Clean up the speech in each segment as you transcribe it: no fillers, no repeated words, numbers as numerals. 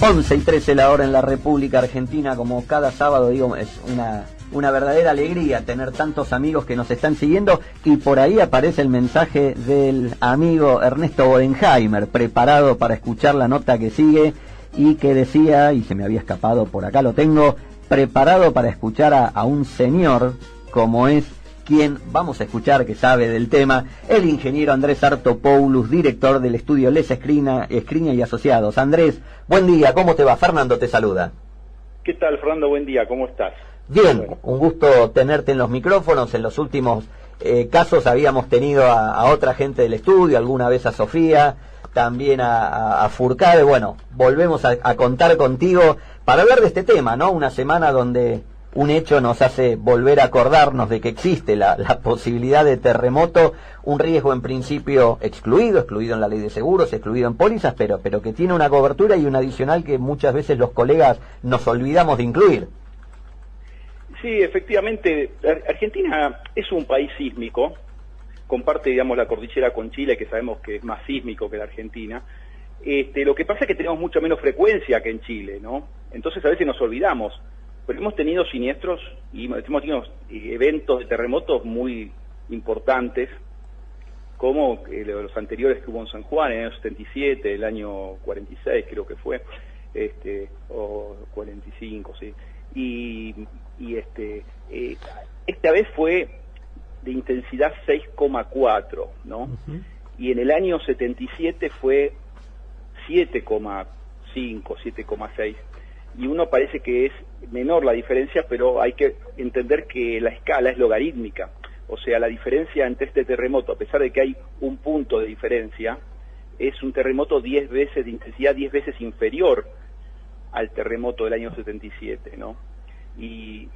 11:13 la hora en la República Argentina. Como cada sábado digo, es una verdadera alegría tener tantos amigos que nos están siguiendo, y por ahí aparece el mensaje del amigo Ernesto Bodenheimer, preparado para escuchar la nota que sigue, y que decía, y se me había escapado, por acá lo tengo, preparado para escuchar a un señor como es quien vamos a escuchar, que sabe del tema, el ingeniero Andrés Artopoulos, director del estudio Les Escriña y Asociados. Andrés, buen día, ¿cómo te va? Fernando te saluda. ¿Qué tal, Fernando? Buen día, ¿cómo estás? Bien, bueno, un gusto tenerte en los micrófonos. En los últimos casos habíamos tenido a otra gente del estudio, alguna vez a Sofía, también a Furcade. Bueno, volvemos a contar contigo para hablar de este tema, ¿no? Una semana donde un hecho nos hace volver a acordarnos de que existe la posibilidad de terremoto, un riesgo en principio excluido en la ley de seguros, excluido en pólizas, pero que tiene una cobertura y un adicional que muchas veces los colegas nos olvidamos de incluir. Sí, efectivamente, Argentina es un país sísmico, comparte, digamos, la cordillera con Chile, que sabemos que es más sísmico que la Argentina. Lo que pasa es que tenemos mucha menos frecuencia que en Chile, ¿no? Entonces a veces nos olvidamos. Pero hemos tenido siniestros y hemos tenido eventos de terremotos muy importantes, como los anteriores que hubo en San Juan en el año 77, el año 46 creo que fue, o 45, sí. Esta vez fue de intensidad 6,4, ¿no? Uh-huh. Y en el año 77 fue 7,5, 7,6. Y uno parece que es menor la diferencia, pero hay que entender que la escala es logarítmica. O sea, la diferencia entre este terremoto, a pesar de que hay un punto de diferencia, es un terremoto 10 veces de intensidad, 10 veces inferior al terremoto del año 77, ¿no? Y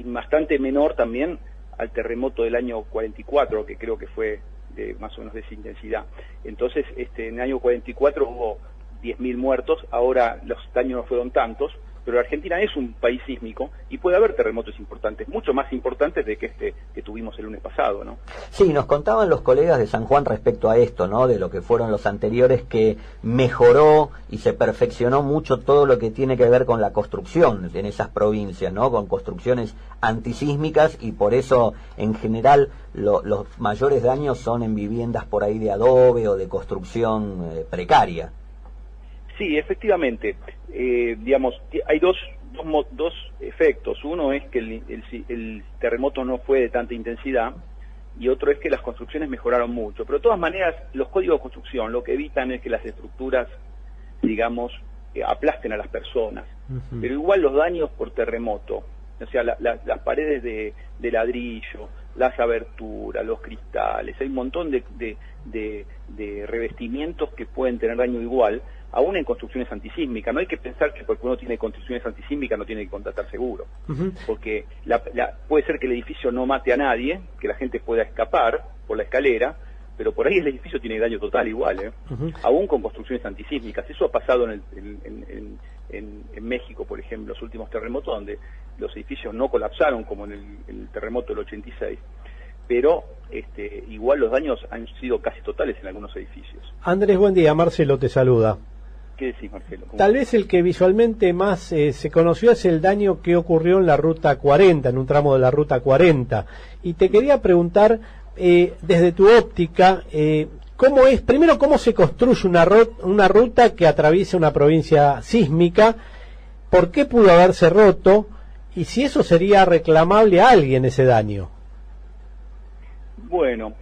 bastante menor también al terremoto del año 44, que creo que fue de más o menos de esa intensidad. Entonces, en el año 44 hubo 10.000 muertos, ahora los daños no fueron tantos, pero Argentina es un país sísmico y puede haber terremotos importantes, mucho más importantes de que que tuvimos el lunes pasado, ¿no? Sí, nos contaban los colegas de San Juan respecto a esto, ¿no? De lo que fueron los anteriores, que mejoró y se perfeccionó mucho todo lo que tiene que ver con la construcción en esas provincias, ¿no? Con construcciones antisísmicas, y por eso en general los mayores daños son en viviendas por ahí de adobe o de construcción precaria. Sí, efectivamente, digamos, hay dos efectos. Uno es que el terremoto no fue de tanta intensidad, y otro es que las construcciones mejoraron mucho. Pero de todas maneras, los códigos de construcción lo que evitan es que las estructuras, digamos, aplasten a las personas. Uh-huh. Pero igual los daños por terremoto, o sea, las paredes de ladrillo, las aberturas, los cristales, hay un montón de revestimientos que pueden tener daño igual, aún en construcciones antisísmicas. No hay que pensar que porque uno tiene construcciones antisísmicas no tiene que contratar seguro. Uh-huh. Porque puede ser que el edificio no mate a nadie, que la gente pueda escapar por la escalera, pero por ahí el edificio tiene daño total igual, uh-huh, aún con construcciones antisísmicas. Eso ha pasado en México, por ejemplo, los últimos terremotos, donde los edificios no colapsaron como en el terremoto del 86, pero igual los daños han sido casi totales en algunos edificios. Andrés, buen día, Marcelo te saluda. ¿Qué decís, Marcelo? Tal vez el que visualmente más se conoció es el daño que ocurrió en la Ruta 40, en un tramo de la Ruta 40. Y te quería preguntar, desde tu óptica, ¿cómo se construye una ruta que atraviesa una provincia sísmica? ¿Por qué pudo haberse roto? Y si eso sería reclamable a alguien, ese daño. Bueno,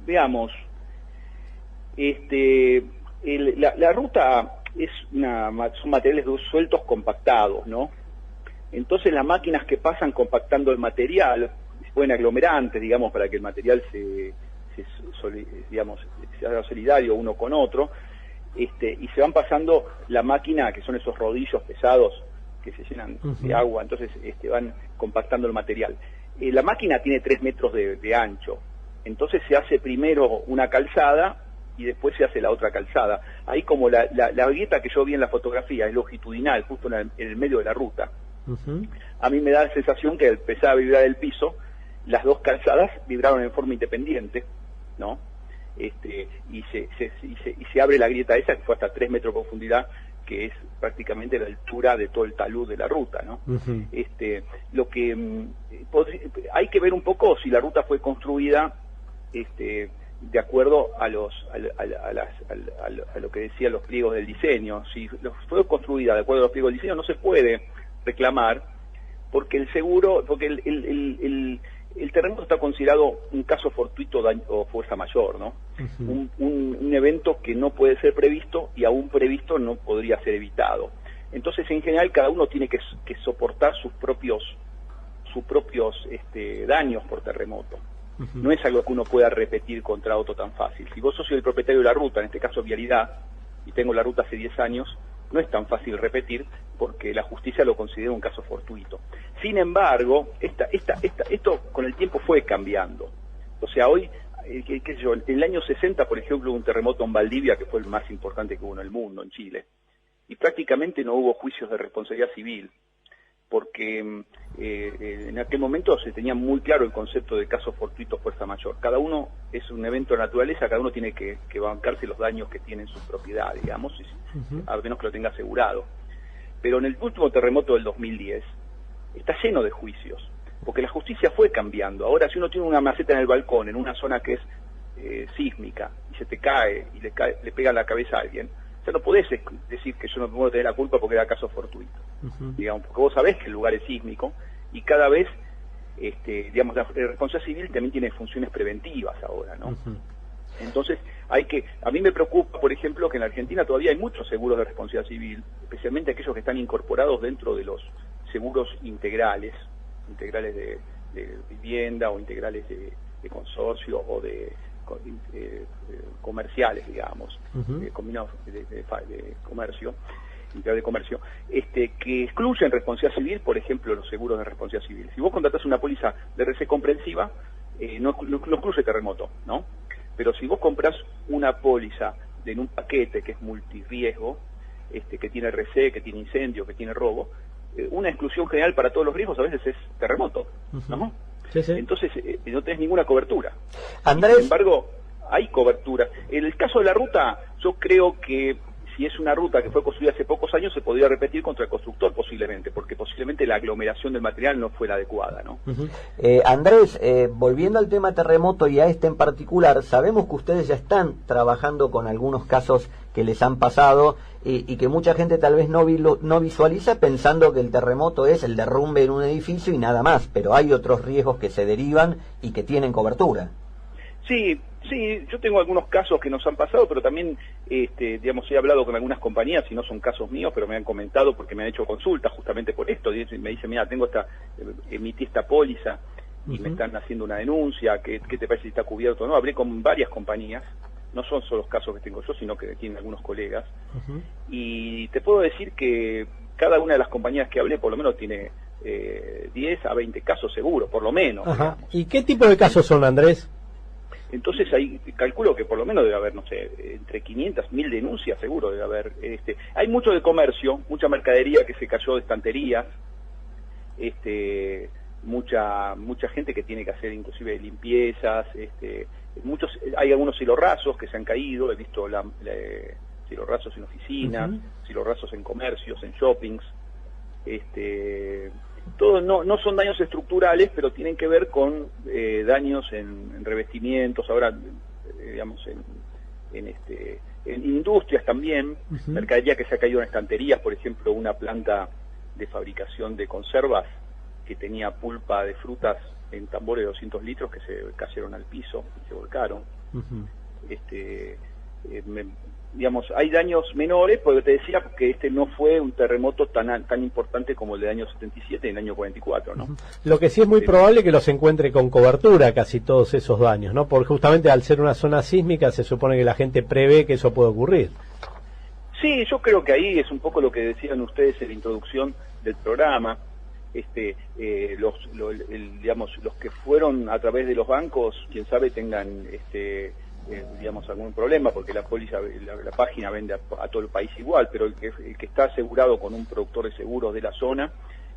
veamos. La ruta son materiales sueltos compactados, ¿no? Entonces las máquinas que pasan compactando el material, se ponen aglomerantes, digamos, para que el material se haga solidario uno con otro, y se van pasando la máquina, que son esos rodillos pesados que se llenan uh-huh de agua, entonces van compactando el material. La máquina tiene 3 metros de ancho, entonces se hace primero una calzada y después se hace la otra calzada. Ahí, como la grieta que yo vi en la fotografía es longitudinal, justo en el medio de la ruta. Uh-huh. A mí me da la sensación que al empezar a vibrar el piso, las dos calzadas vibraron en forma independiente, ¿no? y se abre la grieta esa que fue hasta 3 metros de profundidad, que es prácticamente la altura de todo el talud de la ruta, ¿no? Uh-huh. Lo que hay que ver un poco si la ruta fue construida de acuerdo a lo que decían los pliegos del diseño. Si fue construida de acuerdo a los pliegos del diseño, no se puede reclamar, porque el terremoto está considerado un caso fortuito o fuerza mayor, ¿no? Uh-huh. Un evento que no puede ser previsto, y aún previsto no podría ser evitado. Entonces, en general, cada uno tiene que soportar sus propios daños por terremoto. Uh-huh. No es algo que uno pueda repetir contra otro tan fácil. Si vos sos el propietario de la ruta, en este caso Vialidad, y tengo la ruta hace 10 años, no es tan fácil repetir, porque la justicia lo considera un caso fortuito. Sin embargo, esto con el tiempo fue cambiando. O sea, hoy, qué sé yo, en el año 60, por ejemplo, hubo un terremoto en Valdivia, que fue el más importante que hubo en el mundo, en Chile, y prácticamente no hubo juicios de responsabilidad civil, porque en aquel momento se tenía muy claro el concepto de caso fortuito, fuerza mayor. Cada uno es un evento de naturaleza, cada uno tiene que bancarse los daños que tiene en su propiedad, digamos, uh-huh, a menos que lo tenga asegurado. Pero en el último terremoto del 2010 está lleno de juicios, porque la justicia fue cambiando. Ahora, si uno tiene una maceta en el balcón, en una zona que es sísmica, y se te cae y le pega en la cabeza a alguien, ya no podés decir que yo no puedo tener la culpa porque era caso fortuito. Uh-huh. Digamos, porque vos sabés que el lugar es sísmico, y cada vez, digamos, la responsabilidad civil también tiene funciones preventivas ahora, ¿no? Uh-huh. Entonces, a mí me preocupa, por ejemplo, que en la Argentina todavía hay muchos seguros de responsabilidad civil, especialmente aquellos que están incorporados dentro de los seguros integrales de vivienda, o integrales de consorcio, o de comerciales, digamos, uh-huh, combinados de comercio, integral de comercio, que excluyen responsabilidad civil, por ejemplo, los seguros de responsabilidad civil. Si vos contratás una póliza de RC comprensiva, no excluye terremoto, ¿no? Pero si vos comprás una póliza en un paquete que es multirriesgo, que tiene RC, que tiene incendio, que tiene robo, una exclusión general para todos los riesgos a veces es terremoto, ¿no? Sí, sí. Entonces no tenés ninguna cobertura. Andrés... Sin embargo, hay cobertura. En el caso de la ruta, yo creo que si es una ruta que fue construida hace pocos años, se podría repetir contra el constructor posiblemente, porque posiblemente la aglomeración del material no fue la adecuada, ¿no? Uh-huh. Andrés, volviendo al tema terremoto y a este en particular, sabemos que ustedes ya están trabajando con algunos casos que les han pasado y que mucha gente tal vez no visualiza, pensando que el terremoto es el derrumbe en un edificio y nada más, pero hay otros riesgos que se derivan y que tienen cobertura. Sí, yo tengo algunos casos que nos han pasado, pero también, digamos, he hablado con algunas compañías, y no son casos míos, pero me han comentado porque me han hecho consultas justamente por esto, y me dicen, mira, emití esta póliza, y uh-huh, me están haciendo una denuncia, ¿qué te parece si está cubierto o no? Hablé con varias compañías, no son solo los casos que tengo yo, sino que tienen algunos colegas, uh-huh, y te puedo decir que cada una de las compañías que hablé, por lo menos tiene 10 a 20 casos seguros, por lo menos. Ajá. ¿Y qué tipo de casos son, Andrés? Entonces ahí calculo que por lo menos debe haber, no sé, entre 500, 1000 denuncias seguro debe haber. Hay mucho de comercio, mucha mercadería que se cayó de estanterías, mucha gente que tiene que hacer inclusive limpiezas, hay algunos hilos que se han caído, he visto hilos rasos en oficinas, uh-huh, hilos rasos en comercios, en shoppings, todos no son daños estructurales, pero tienen que ver con daños en revestimientos, ahora digamos en industrias también, uh-huh, mercadería que se ha caído en estanterías, por ejemplo, una planta de fabricación de conservas que tenía pulpa de frutas en tambores de 200 litros que se cayeron al piso y se volcaron. Uh-huh. Digamos, hay daños menores, porque te decía que no fue un terremoto tan importante como el del año 77 y el año 44, ¿no? Lo que sí es muy probable que los encuentre con cobertura casi todos esos daños, ¿no? Porque justamente al ser una zona sísmica se supone que la gente prevé que eso puede ocurrir. Sí, yo creo que ahí es un poco lo que decían ustedes en la introducción del programa. Digamos, los que fueron a través de los bancos, quién sabe tengan digamos, algún problema, porque la póliza, la página vende a todo el país igual, pero el que está asegurado con un productor de seguros de la zona,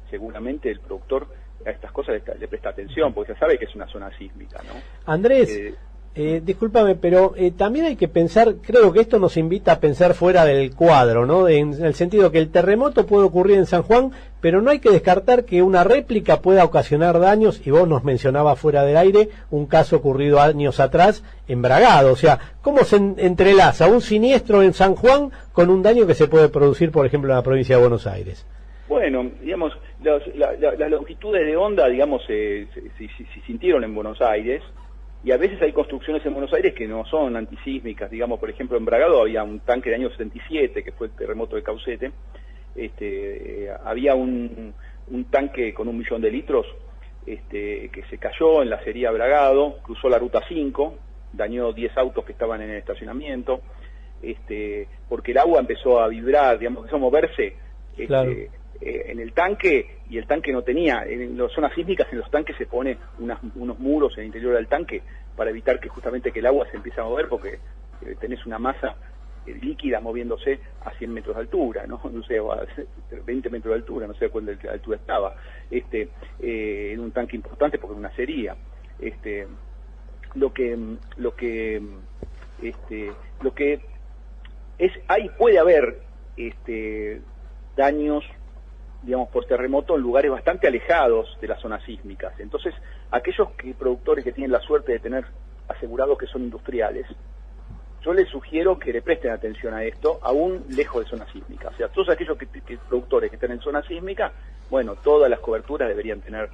seguramente el productor a estas cosas le presta atención, porque ya sabe que es una zona sísmica, ¿no? Andrés, Discúlpame, pero también hay que pensar, creo que esto nos invita a pensar fuera del cuadro, ¿no? En el sentido que el terremoto puede ocurrir en San Juan, pero no hay que descartar que una réplica pueda ocasionar daños, y vos nos mencionabas fuera del aire un caso ocurrido años atrás en Bragado. O sea, ¿cómo se entrelaza un siniestro en San Juan con un daño que se puede producir, por ejemplo, en la provincia de Buenos Aires? Bueno, digamos, las longitudes de onda, digamos, se sintieron en Buenos Aires, y a veces hay construcciones en Buenos Aires que no son antisísmicas. Digamos, por ejemplo, en Bragado había un tanque del año 77, que fue el terremoto de Caucete. Había un tanque con 1 millón de litros que se cayó en la acería Bragado, cruzó la ruta 5, dañó 10 autos que estaban en el estacionamiento, porque el agua empezó a vibrar, digamos, empezó a moverse. Claro. En el tanque, y el tanque no tenía, en las zonas sísmicas en los tanques se pone unos muros en el interior del tanque para evitar que justamente que el agua se empiece a mover, porque tenés una masa líquida moviéndose a 100 metros de altura, no sé, a 20 metros de altura, no sé cuánta altura estaba, en un tanque importante porque era una acería. Lo que es, ahí puede haber daños, digamos, por terremoto en lugares bastante alejados de las zonas sísmicas. Entonces, aquellos productores que tienen la suerte de tener asegurados que son industriales, yo les sugiero que le presten atención a esto, aún lejos de zonas sísmicas. O sea, todos aquellos productores que están en zona sísmica, bueno, todas las coberturas deberían tener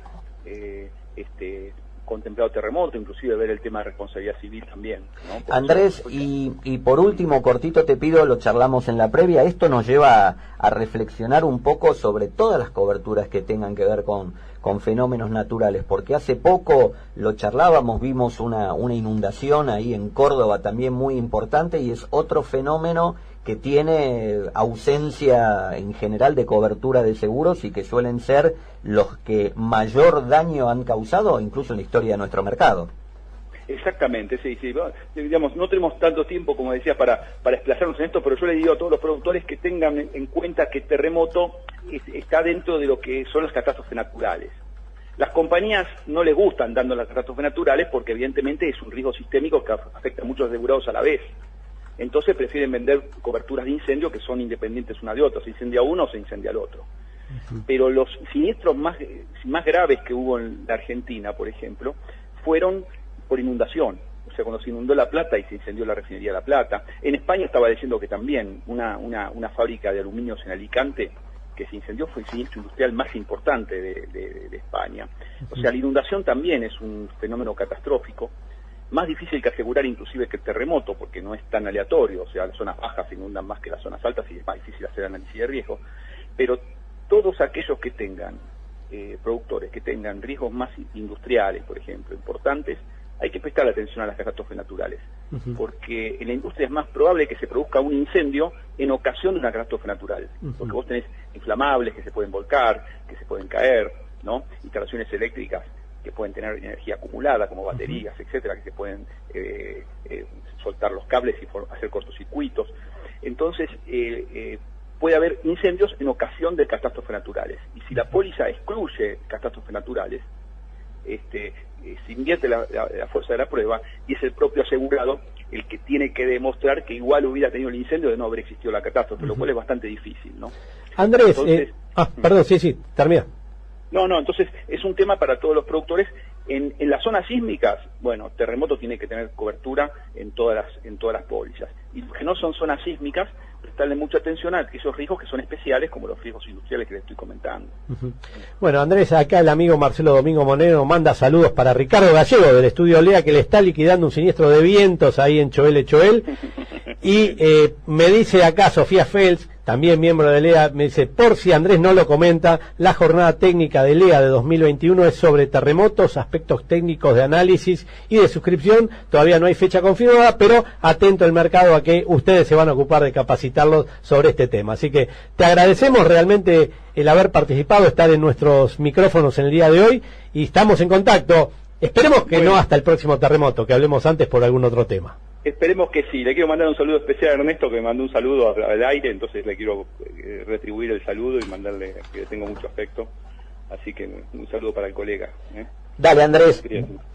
contemplado terremoto, inclusive ver el tema de responsabilidad civil también, ¿no? Andrés, y por último, cortito te pido, lo charlamos en la previa, esto nos lleva a reflexionar un poco sobre todas las coberturas que tengan que ver con fenómenos naturales, porque hace poco lo charlábamos, vimos una inundación ahí en Córdoba también muy importante, y es otro fenómeno que tiene ausencia en general de cobertura de seguros y que suelen ser los que mayor daño han causado incluso en la historia de nuestro mercado. Exactamente, sí. Digamos, no tenemos tanto tiempo, como decía, para desplazarnos en esto, pero yo le digo a todos los productores que tengan en cuenta que terremoto está dentro de lo que son las catástrofes naturales. Las compañías no les gustan dando las catástrofes naturales porque evidentemente es un riesgo sistémico que afecta a muchos asegurados a la vez. Entonces prefieren vender coberturas de incendio que son independientes una de otra. Se incendia uno o se incendia el otro. Pero los siniestros más graves que hubo en la Argentina, por ejemplo, fueron por inundación. O sea, cuando se inundó La Plata y se incendió la refinería de La Plata. En España estaba diciendo que también una fábrica de aluminios en Alicante que se incendió fue el siniestro industrial más importante de España. O sea, la inundación también es un fenómeno catastrófico, más difícil que asegurar inclusive que el terremoto, porque no es tan aleatorio. O sea, las zonas bajas se inundan más que las zonas altas y es más difícil hacer análisis de riesgo. Pero todos aquellos que tengan, productores que tengan riesgos más industriales, por ejemplo, importantes, hay que prestar atención a las catástrofes naturales, porque en la industria es más probable que se produzca un incendio en ocasión de una catástrofe natural, porque vos tenés inflamables que se pueden volcar, que se pueden caer, ¿no? Instalaciones eléctricas que pueden tener energía acumulada, como baterías, etcétera, que se pueden soltar los cables y hacer cortocircuitos. Entonces, puede haber incendios en ocasión de catástrofes naturales, y si la póliza excluye catástrofes naturales, se invierte la fuerza de la prueba y es el propio asegurado el que tiene que demostrar que igual hubiera tenido el incendio de no haber existido la catástrofe, lo cual es bastante difícil, ¿no? Andrés, entonces, perdón, sí, termina. No, entonces es un tema para todos los productores. En las zonas sísmicas, bueno, terremoto tiene que tener cobertura en todas las pólizas. Y los que no son zonas sísmicas, prestarle mucha atención a esos riesgos que son especiales, como los riesgos industriales que les estoy comentando. Bueno, Andrés, acá el amigo Marcelo Domingo Monero manda saludos para Ricardo Gallego del estudio Lea, que le está liquidando un siniestro de vientos ahí en Choel. Y me dice acá Sofía Fels, también miembro de Lea, me dice, por si Andrés no lo comenta, la jornada técnica de Lea de 2021 es sobre terremotos, aspectos técnicos de análisis y de suscripción. Todavía no hay fecha confirmada, pero atento al mercado a que ustedes se van a ocupar de capacitarlos sobre este tema. Así que te agradecemos realmente el haber participado, estar en nuestros micrófonos en el día de hoy, y estamos en contacto. Esperemos que no hasta el próximo terremoto, que hablemos antes por algún otro tema. Esperemos que sí. Le quiero mandar un saludo especial a Ernesto, que me mandó un saludo al aire, entonces le quiero retribuir el saludo y mandarle que le tengo mucho afecto. Así que un saludo para el colega. Dale, Andrés.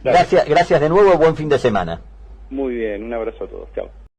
Gracias de nuevo, buen fin de semana. Muy bien, un abrazo a todos. Chao.